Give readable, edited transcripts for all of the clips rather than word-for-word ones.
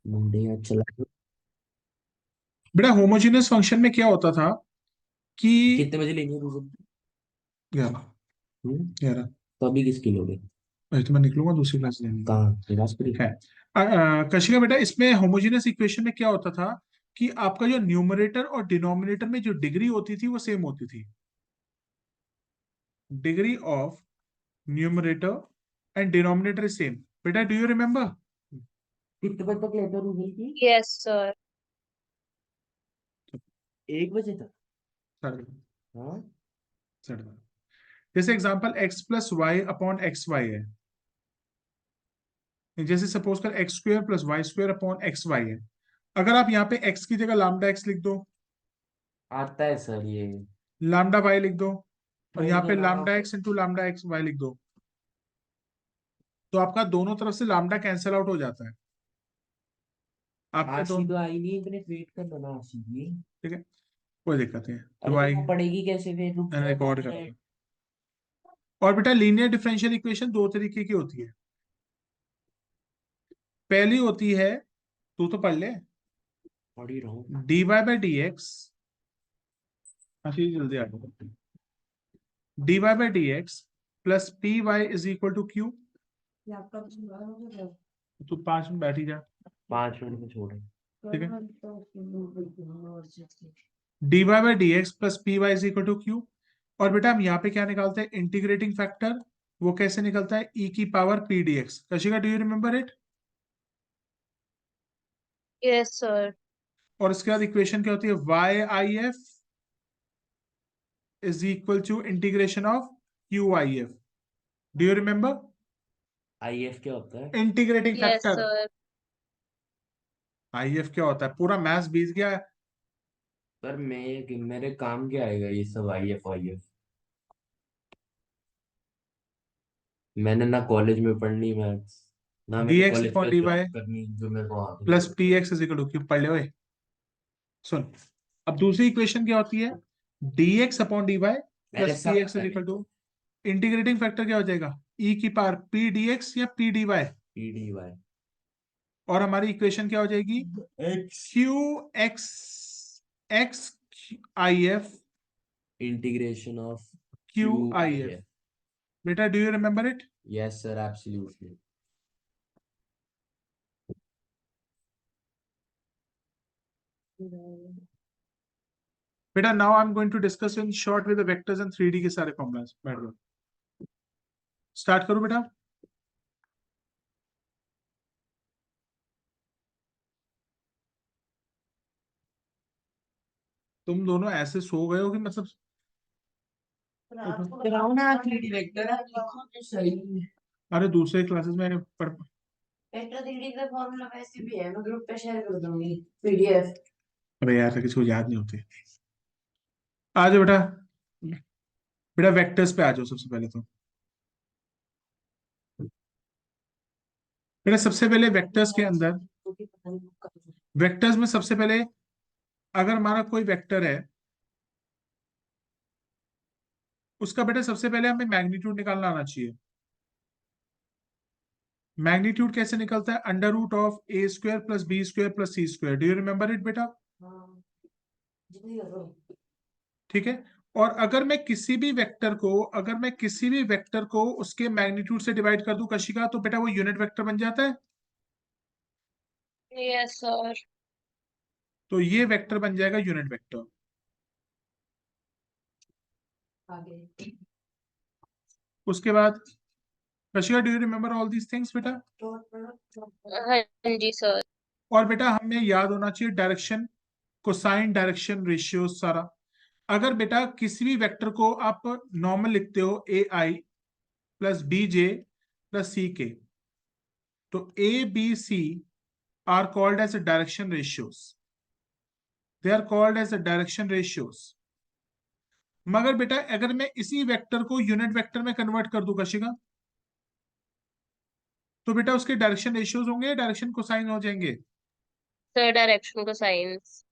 मुंडे यार चला। बेटा होमोजेनियस फंक्शन में क्या होता था कि कितने बजे लेंगे दूसरी? 11 हम्म। 11 तो अभी किसकी लोगे? अरे तो मैं निकलूंगा दूसरी क्लास लेने के लिए। कहाँ निवास परी? है कशिका बेटा, इसमें होमोजेनियस इक्वेशन में क्या होता था कि आपका जो न्यूमरेटर और डिनोमिनेटर में जो डिग्री होती थी वो सेम होती थी। Degree of numerator and denominator is same. बेटा डू यू रिमेम्बर? कितने बजे तक लेते हो रूबी की? Yes, sir. 1 बजे तक? हाँ। जैसे example x plus y upon x y है। जैसे सपोज कर x square plus y square upon x y है। अगर आप यहाँ पे x की जगह लैम्डा x लिख दो, आता है सर ये। लैम्डा y लिख दो, और छोड़ यहाँ दो पे ना। Lambda x into lambda x y लिख दो, तो आपका दोनों तरफ से लैम्डा कैंसिल आउट हो जाता है। आपके आशी दोनों। तो आई नहीं, इतने वेट कर लो ना आशी की। ठीक है, कोई दिक्कत नहीं है, अरे तो तो आई वो पढ़ेगी कैसे फिर? रुक जाओ दो रिकॉर्ड करता मिनट हूँ। और बेटा लीनियर डिफरेंशियल इक्वेशन दो तरीके की होती है। पहली होती है, तू तो पढ़ ले, पढ़ ही रहा हूँ। D y by d x. अच्छी जल्दी आ जाओ। D y by d x plus p y is equal to q. तू 5 मिनट बैठ ही जा। 5 मिनट में छोड़े। ठीक है, d y by d x plus p y is equal to q. और बेटा हम यहाँ पे क्या निकालते हैं, इंटीग्रेटिंग फैक्टर। वो कैसे निकलता है, ई की power P D x. Kashika do you remember it? Yes, sir. और उसके बाद इक्वेशन क्या होती है, y I F is equal to integration of q I F. Do you remember? IF क्या होता है? Integrating Yes, factor. sir. I F क्या होता है, पूरा मैथ्स बीत गया है। पर मैं मेरे काम क्या आएगा ये सब आईएफ आईएफ? मैंने ना कॉलेज में पढ़नी मैथ्स, ना डी मैंने एक्स कॉलेज अपॉन का डी वाई जॉब करनी जो मेरे को आगे प्लस जरूरत पी पड़े। X is equal to q. पढ़ ले ओए। सुन, अब दूसरी इक्वेशन क्या होती है, D X upon D Y मैंने प्लस पी सब एक्स इज पढ़े। इक्वल टू इंटीग्रेटिंग फैक्टर क्या हो जाएगा, ई की पावर पी डी एक्स या पी डी वाई। पीडीवाई। और हमारी इक्वेशन क्या हो जाएगी, X. Q X X I F integration of Q Q I I F. F. बेटा do you remember it? Yes sir absolutely. बेटा now I am going to discuss in short with vectors and 3D के सारे formulas. बैठ जाओ, start करो बेटा। तुम दोनों ऐसे सो गए हो कि मतलब कराओ ना 3D वेक्टर है, लिखो तो सही। अरे दूसरे क्लासेस में पढ़। वेक्टर 3D का फॉर्मूला वैसे भी है, मैं ग्रुप पे शेयर कर दूंगी पीडीएफ। अरे यार किसी को याद नहीं होती। आ जाओ बेटा, बेटा वेक्टर्स पे आ जाओ सबसे पहले तो। बेटा सबसे पहले वेक्टर्स के अंदर, वेक्टर्स में सबसे पहले अगर हमारा कोई वेक्टर है, उसका बेटा सबसे पहले हमें मैग्नीट्यूड निकालना आना चाहिए। मैग्नीट्यूड कैसे निकलता है, under root of a square plus b square plus c square. Do you remember it बेटा? ठीक है। और अगर मैं किसी भी वेक्टर को उसके मैग्नीट्यूड से डिवाइड कर दूं कशिका, तो बेटा वो यूनिट वेक्टर बन जाता है। Yes, sir. तो ये वेक्टर बन जाएगा यूनिट वेक्टर। आगे। उसके बाद Kashika do you remember all these things बेटा? हाँ जी, sir. और बेटा हमें याद होना चाहिए डायरेक्शन, कोसाइन डायरेक्शन रेशियो सारा। अगर बेटा किसी भी वेक्टर को आप नॉर्मल लिखते हो, a i plus b j plus c k, तो a b c are called as direction ratios. They are called as direction ratios. मगर बेटा अगर मैं इसी वेक्टर को यूनिट वेक्टर में कन्वर्ट कर दूं कशिका, तो बेटा उसके डायरेक्शन रेशियोज होंगे, डायरेक्शन कोसाइन हो जाएंगे। Sir, direction को science.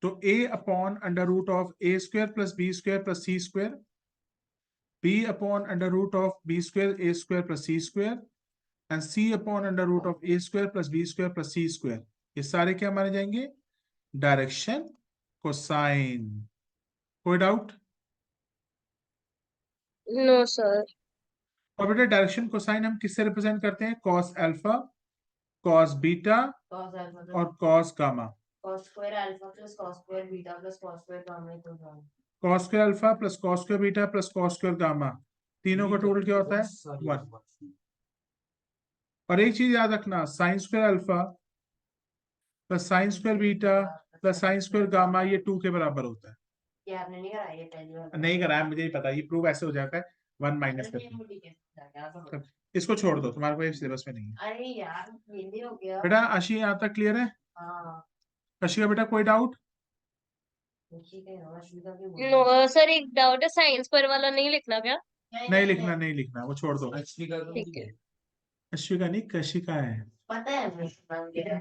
तो a upon under root of a square plus b square plus c square, b upon under root of b square a square plus c square, and c upon under root of a square plus b square plus c square. ये सारे क्या माने जाएंगे? Direction cosine. कोई doubt? No, sir. और बेटा direction cosine हम किससे रिप्रेजेंट करते हैं? Cos alpha, cos beta cos alpha और plus cos gamma. Cos square alpha plus cos square beta plus cos square gamma equal to 1। Cos square alpha plus cos square beta plus cos square gamma, तीनों का total क्या होता है? 1। और एक चीज याद रखना, sine square alpha plus sine square beta plus sine square gamma ये 2 के बराबर होता है। ये आपने नहीं कराया, ये पहली बार नहीं कराया, मुझे ही पता, ये प्रूव ऐसे हो जाता है 1 माइनस अरे करके। नहीं, ठीक है। इसको छोड़ दो, तुम्हारे को सिलेबस में नहीं है। अरे यार ये भी हो गया। बेटा आशी यहाँ तक क्लियर है? हाँ कशिका बेटा कोई डाउट? ठीक है, अश्विता की No, sir, एक डाउट है, साइंस पर वाला नहीं लिखना क्या? नहीं लिखना, नहीं लिखना, वो छोड़ दो। ठीक है। अश्विका नहीं, कशिका है। पता है मुझे नाम क्या है।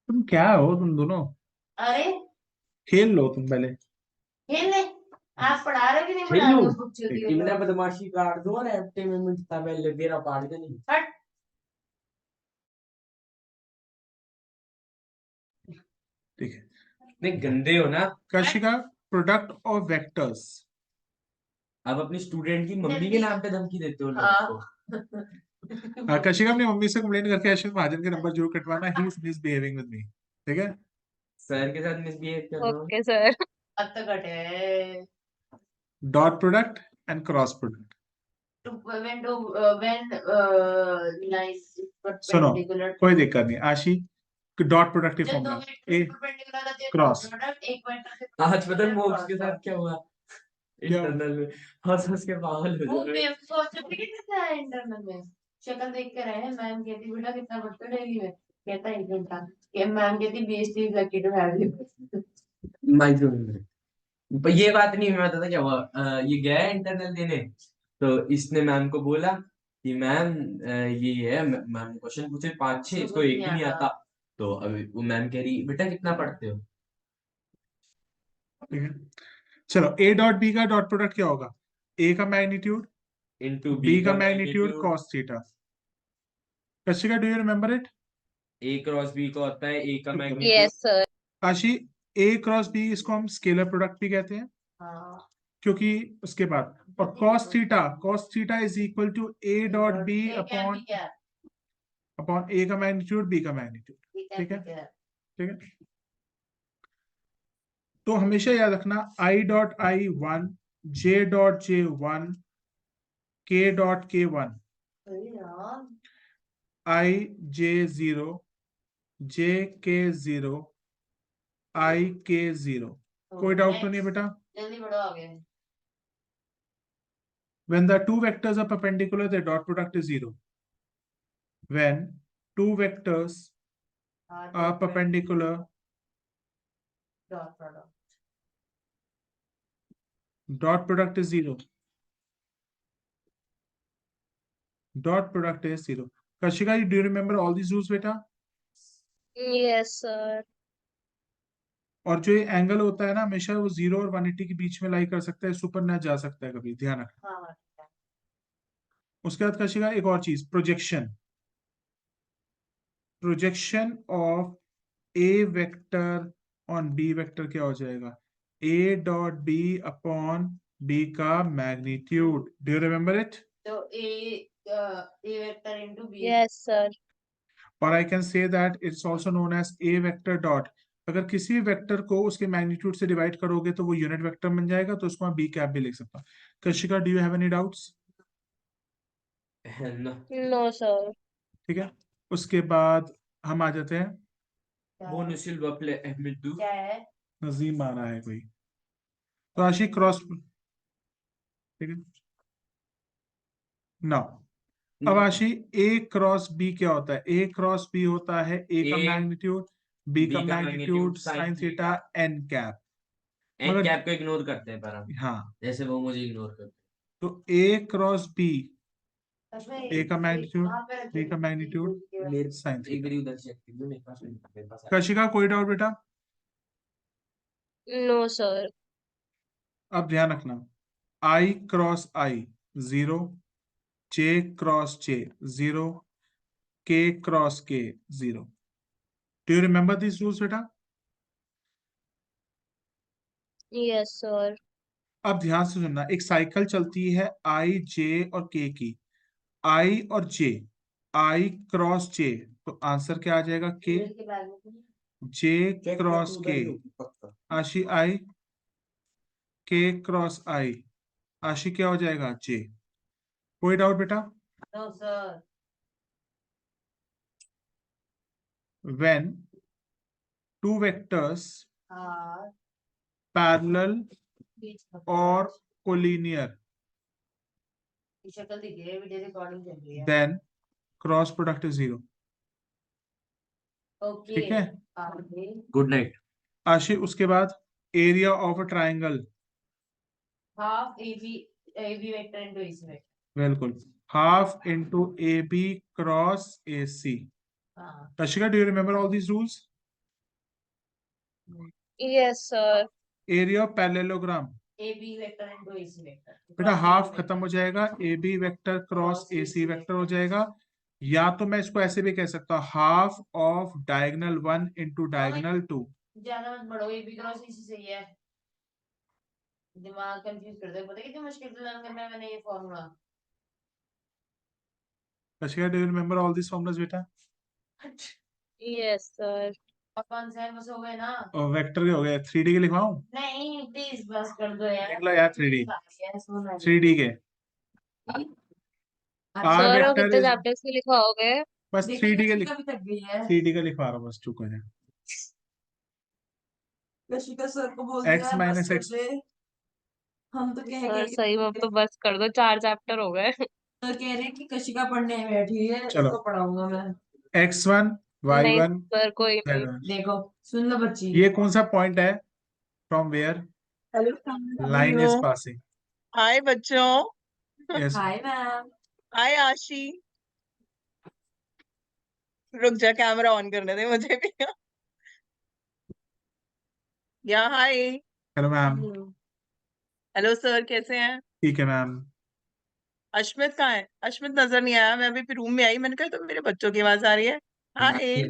तुम क्या हो तुम दोनों? अरे खेल लो तुम पहले। खेल ले, आप पढ़ा रहे हो कि नहीं पढ़ा खेलू? रहे हो? बुक चलती है इमने तो। बदमाशी काट दो और एप्टे में मिटता पहले तेरा पाड़ देनी। हट। ठीक है, नहीं गंदे हो ना। Kashika product of vectors. अब अपनी स्टूडेंट की मम्मी के नाम पे धमकी देते हो लोग हाँ। को। कशिका अपनी मम्मी से कंप्लेन करके अश्विन महाजन के नंबर जरूर कटवाना, he is misbehaving with me. ठीक है? सर के साथ मिसबिहेव कर रहा हूँ। Okay sir. अब तक हटे। Dot product and cross product. when lines सुनो, perpendicular कोई दिक्कत नहीं आशी, डॉट प्रोडक्ट की जब दो फॉर्मूला वेक्टर ए परपेंडिकुलर रहते हैं क्रॉस। प्रोडक्ट एक वेक्टर से आज पता है मोक्ष के cross साथ क्या हुआ? क्या हुआ? इंटरनल में हंस हंस के पागल हो वो जा रहे। बेवकूफ सर्टिफिकेट कितना है इंटरनल में? शक्ल देख के रहे हैं। मैम कहती बेटा कितना पढ़ते हो डेली में? कहता है 1 घंटा। कि मैम कहती BST is lucky to have you. Micro में। पर ये बात नहीं, मैं बताता क्या हुआ। ये गया है इंटरनल देने, तो इसने मैम को बोला कि मैम ये है, मैम क्वेश्चन पूछे 5-6, इसको एक भी नहीं आता। तो अभी वो मैम कह रही बेटा कितना पढ़ते हो? ठीक है, चलो ए डॉट बी का डॉट प्रोडक्ट क्या होगा? ए का मैग्नीट्यूड इनटू बी का magnitude cos theta. Kashika do you remember it? A cross b का होता है ए का मैग्नीट्यूड। Yes sir. आशी, ए क्रॉस बी इसको हम स्केलर प्रोडक्ट भी कहते हैं, हाँ क्योंकि उसके बाद और cos theta is equal to A dot B upon A का मैग्नीट्यूड बी का मैग्नीट्यूड। ठीक है? ठीक है, तो हमेशा याद रखना I dot I 1, J dot J 1, के डॉट के 1, आई जे 0, जे के 0, आई के 0। कोई डाउट तो नहीं बेटा? जल्दी बढ़ो आगे। When the two vectors are perpendicular, their dot product is 0. When two vectors are perpendicular, dot product dot product is 0. Dot product is 0. Kashika, do you remember all these rules बेटा? Yes sir. और जो ये angle होता है ना, हमेशा वो 0 और 180 के बीच में लाई कर सकता है, सुपर न जा सकता है कभी, ध्यान रखना। हाँ उसके बाद कशिका एक और चीज, projection. Projection of A vector on B vector क्या हो जाएगा? A dot B upon B का magnitude. Do you remember it? तो A vector into B. Yes sir. और I can say that it's also known as a vector dot. अगर किसी भी vector को उसके मैग्नीट्यूड से डिवाइड करोगे तो वो यूनिट वेक्टर बन जाएगा, तो उसको मैं बी कैप भी लिख सकता हूँ। Kashika, do you have any doubts? No sir. ठीक है, उसके बाद हम आ जाते हैं, Buono Silva play Ahmedu. क्या है? नजीम आ रहा है कोई, तो आशिक क्रॉस। ठीक है ना, अब आशी ए क्रॉस बी क्या होता है? ए क्रॉस बी होता है ए का A, मैग्नीट्यूड बी का B का magnitude magnitude, sine sin theta n cap. N मगर कैप को इग्नोर करते हैं पर हम, हाँ, जैसे वो मुझे इग्नोर करते तो ए क्रॉस बी, उसमें ए का मैग्नीट्यूड कहाँ पे रखी बी का है? मैग्नीट्यूड हैं। मेरे साइन एक थीटा। बारी उधर चेक कर लो, मेरे पास कशिका कोई डाउट बेटा? No sir. अब ध्यान रखना, आई क्रॉस आई 0, जे क्रॉस जे 0, के क्रॉस के 0। Do you remember this rules बेटा? Yes, sir. अब ध्यान से सुनना, एक साइकिल चलती है आई, जे और के की। आई और जे, आई क्रॉस जे, तो आंसर क्या आ जाएगा? के। के बैग में जे क्रॉस के, आशी आई, के क्रॉस आई, आशी क्या हो जाएगा? जे। कोई डाउट बेटा? No sir. When two vectors हाँ parallel बीच में or collinear, की शक्ल दिख रही है, वीडियो रिकॉर्डिंग चल रही है। then cross product is 0. Okay ठीक है? आगे गुड नाइट। आशी, उसके बाद area of a triangle, half AB vector into AC vector. बिल्कुल, half into A B cross A C. हाँ Kashika, do you remember all these rules? Yes, sir. Area of parallelogram, AB vector into AC vector. बेटा Cross half AB खत्म हो vector. जाएगा, A B vector cross Cross A C AC vector हो vector. जाएगा, या तो मैं इसको ऐसे भी कह सकता हूँ, half of diagonal 1 into diagonal 2। ज्यादा मत बढ़ो, AB क्रॉस AC सही है। दिमाग कंफ्यूज कर दे, पता है कितनी मुश्किल से लर्न करना है मैंने ये formula. Kashika, do you remember all these formulas बेटा? Yes, sir. अपन से बस हो गए ना। और वेक्टर के हो गए, 3D के लिखवाऊं? नहीं प्लीज बस कर दो यार। देख लो यार 3D, Yes, होना है। 3D के अच्छा, R Sir, और vector कितने is, chapters के लिखवाओगे? बस देखो 3D के कभी तक गई है। 3D का लिखवा रहा हूँ, बस चुप हो जाए। कशिका सर को बोल X दिया बस minus कर X, दे। हम तो कह सर के सही में अब तो बस कर दो, 4 चैप्टर हो गए। सर कह रहे हैं कि कशिका पढ़ने बैठी है, चलो। उसको पढ़ाऊंगा मैं। X1 नहीं Y1 सर, कोई नहीं। Z1। देखो सुन लो बच्ची। ये कौन सा पॉइंट है? From where line is hello passing? Hi बच्चों। Yes, hi ma'am. हाय आशी। रुक जा, कैमरा ऑन करने दे मुझे भी। या hi. Hello ma'am. Hello sir, कैसे हैं? ठीक है मैम। अश्मित कहाँ है? अश्मित नजर नहीं आया, मैं अभी रूम में आई, मैंने कहा तो मेरे बच्चों की आवाज आ रही है। हाय।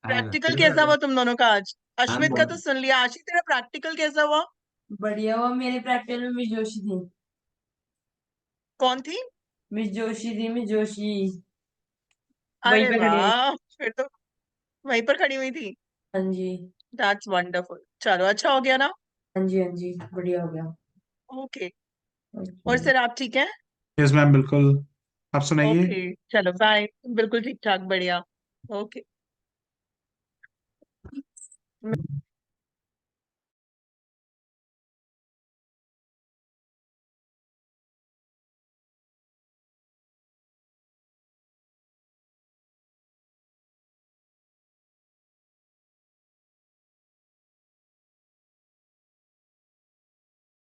प्रैक्टिकल कैसा हुआ तुम दोनों का आज? अश्मित का तो सुन लिया, आशी तेरा प्रैक्टिकल कैसा हुआ? बढ़िया हुआ, मेरे प्रैक्टिकल में मिस जोशी थी। कौन थी? मिस जोशी थी, मिस जोशी। वहीं अरे पे खड़ी हुई। वाह, फिर तो वहीं पर खड़ी हुई थी। हाँ जी। That's wonderful. चलो अच्छा हो गया ना। हाँ जी, हाँ जी, बढ़िया हो गया। ओके। और ओके। सर आप ठीक हैं? यस मैम, बिल्कुल। आप सुनाइए। ओके चलो बाय। बिल्कुल ठीक ठाक, बढ़िया। ओके।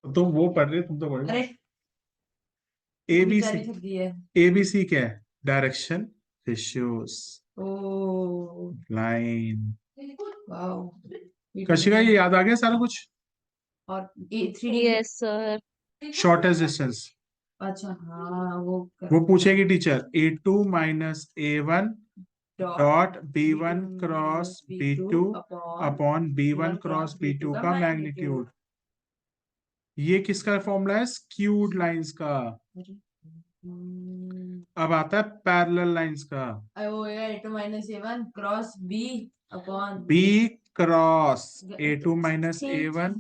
तुम वो पढ़ रहे हो, तुम तो पढ़ अरे ए ये बी सी। बेचारी थक गई है। ए बी सी क्या है? Direction, ratios, O line. Wow. Kashika, ये याद आ गया सारा कुछ? और A 3D। Yes sir. Shortest distance अच्छा हाँ वो वो पूछेगी teacher, A2 minus A1 dot B1 cross B2 upon B1 cross B2 का मैग्नीट्यूड। ये किसका फॉर्मूला है? स्क्यूड लाइंस का। अब आता है पैरेलल लाइंस का। A2 minus A1 cross B upon B cross A2 minus A1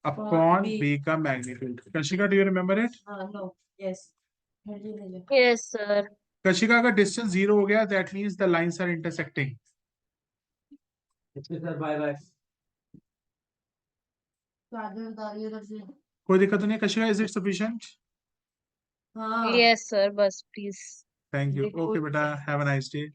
upon B का magnitude. Kashika, do you remember it? हाँ no yes. Yes sir. Kashika, अगर डिस्टेंस 0 हो गया, that means the lines are intersecting. Sir bye bye. कोई दिक्कत नहीं है Kashika? Is it sufficient? हाँ यस सर, बस प्लीज। Thank you. देखो ओके बेटा, हैव अ नाइस डे।